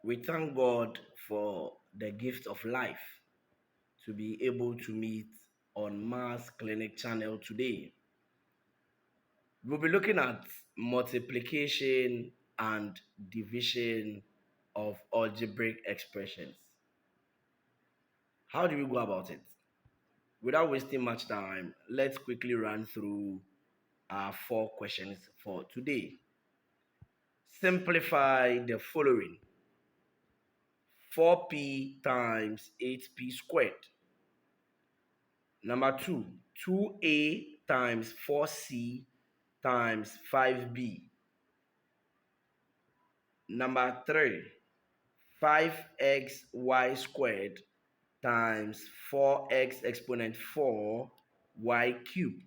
We thank God for the gift of life to be able to meet on Mass Clinic channel today. We'll be looking at multiplication and division of algebraic expressions. How do we go about it? Without wasting much time, let's quickly run through our 4 questions for today. Simplify the following: 4p times 8p squared. Number 2, 2a times 4c times 5b. Number 3, 5xy squared times 4x exponent 4y cubed.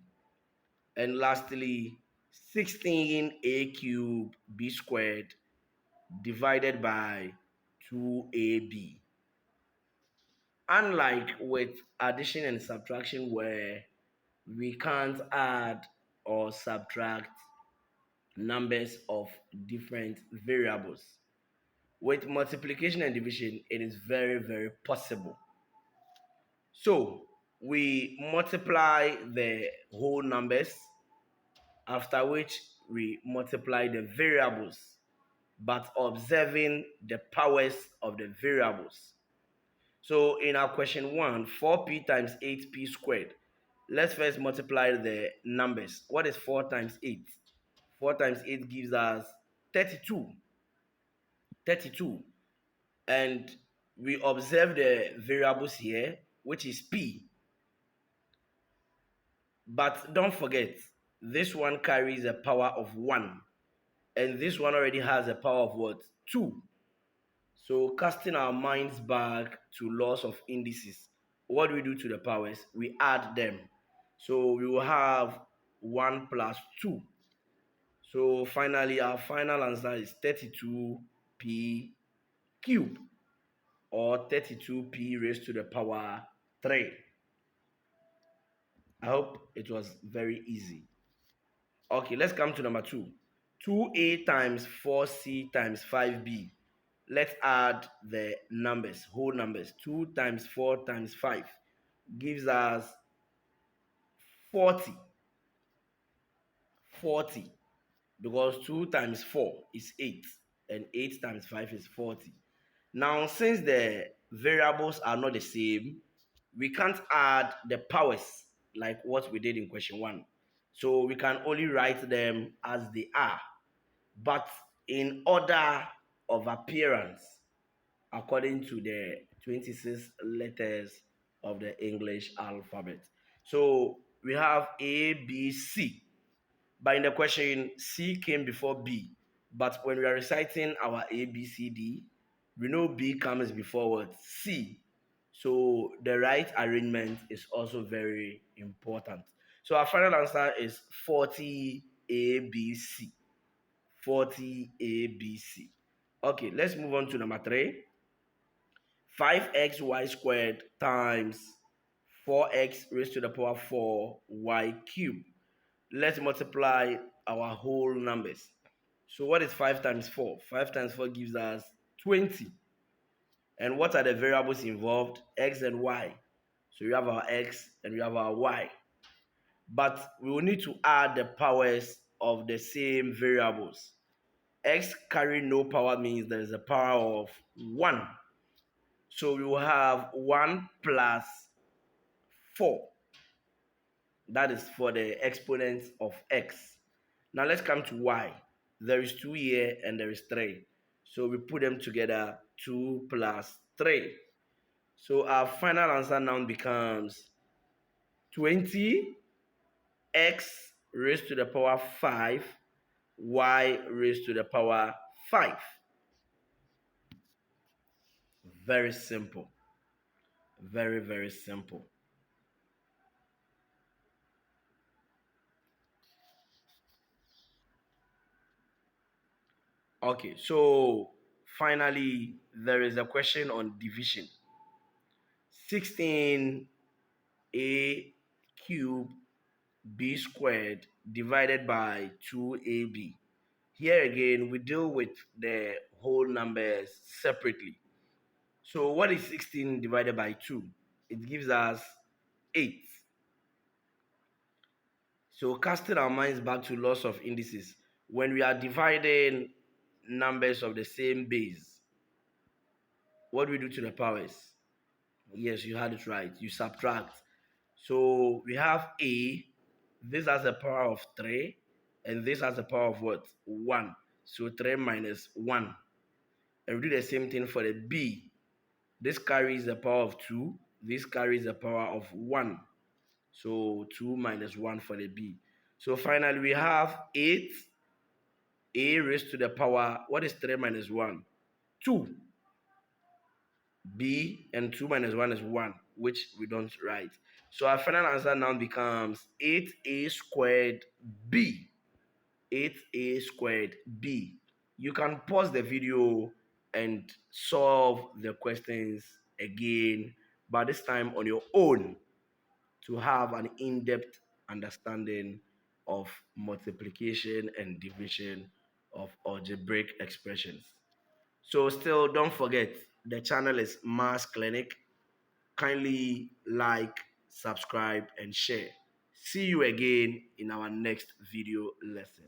And lastly, 16a cubed b squared divided by 2ab. Unlike with addition and subtraction where we can't add or subtract numbers of different variables, with multiplication and division, it is very, very possible. So we multiply the whole numbers, after which we multiply the variables, but observing the powers of the variables. So in our question 1, 4p times 8p squared, let's first multiply the numbers. What is 4 times 8? 4 times 8 gives us 32. 32. And we observe the variables here, which is p. But don't forget, this one carries a power of 1. And this one already has a power of what? 2. So casting our minds back to laws of indices, what do we do to the powers? We add them. So we will have 1 plus 2. So finally, our final answer is 32p cubed, or 32p raised to the power 3. I hope it was very easy. Okay, let's come to number 2. 2a times 4c times 5b. Let's add the numbers, whole numbers. 2 times 4 times 5 gives us 40. 40. Because 2 times 4 is 8. And 8 times 5 is 40. Now, since the variables are not the same, we can't add the powers like what we did in question 1. So we can only write them as they are, but in order of appearance, according to the 26 letters of the English alphabet. So we have A, B, C. But in the question, C came before B. But when we are reciting our A, B, C, D, we know B comes before what? C. So the right arrangement is also very important. So our final answer is 40 ABC. 40 ABC. Okay, let's move on to number 3. 5xy squared times 4x raised to the power 4y cubed. Let's multiply our whole numbers. So what is 5 times 4? 5 times 4 gives us 20. And what are the variables involved? X and y. So we have our x and we have our y. But we will need to add the powers of the same variables. X carrying no power means there is a power of 1. So we will have 1 plus 4. That is for the exponents of x. Now let's come to y. There is 2 here and there is 3. So we put them together, 2 plus 3. So our final answer now becomes 20 x raised to the power 5, y raised to the power 5. Very simple. Very, very simple. Okay, so finally, there is a question on division. 16a cubed b squared divided by 2ab. Here again, we deal with the whole numbers separately. So what is 16 divided by 2? It gives us 8. So casting our minds back to laws of indices, when we are dividing numbers of the same base, what do we do to the powers? Yes, you had it right. You subtract. So we have A, this has a power of 3, and this has a power of what? 1. So 3 minus 1. And we do the same thing for the B. This carries the power of 2, this carries the power of 1. So 2 minus 1 for the B. So finally we have 8, A raised to the power, what is 3 minus 1? 2. B, and 2 minus 1 is 1, which we don't write. So our final answer now becomes 8a squared b. 8a squared b. You can pause the video and solve the questions again, but this time on your own, to have an in-depth understanding of multiplication and division of algebraic expressions. So still don't forget, the channel is Mass Clinic. Kindly like, subscribe, and share. See you again in our next video lesson.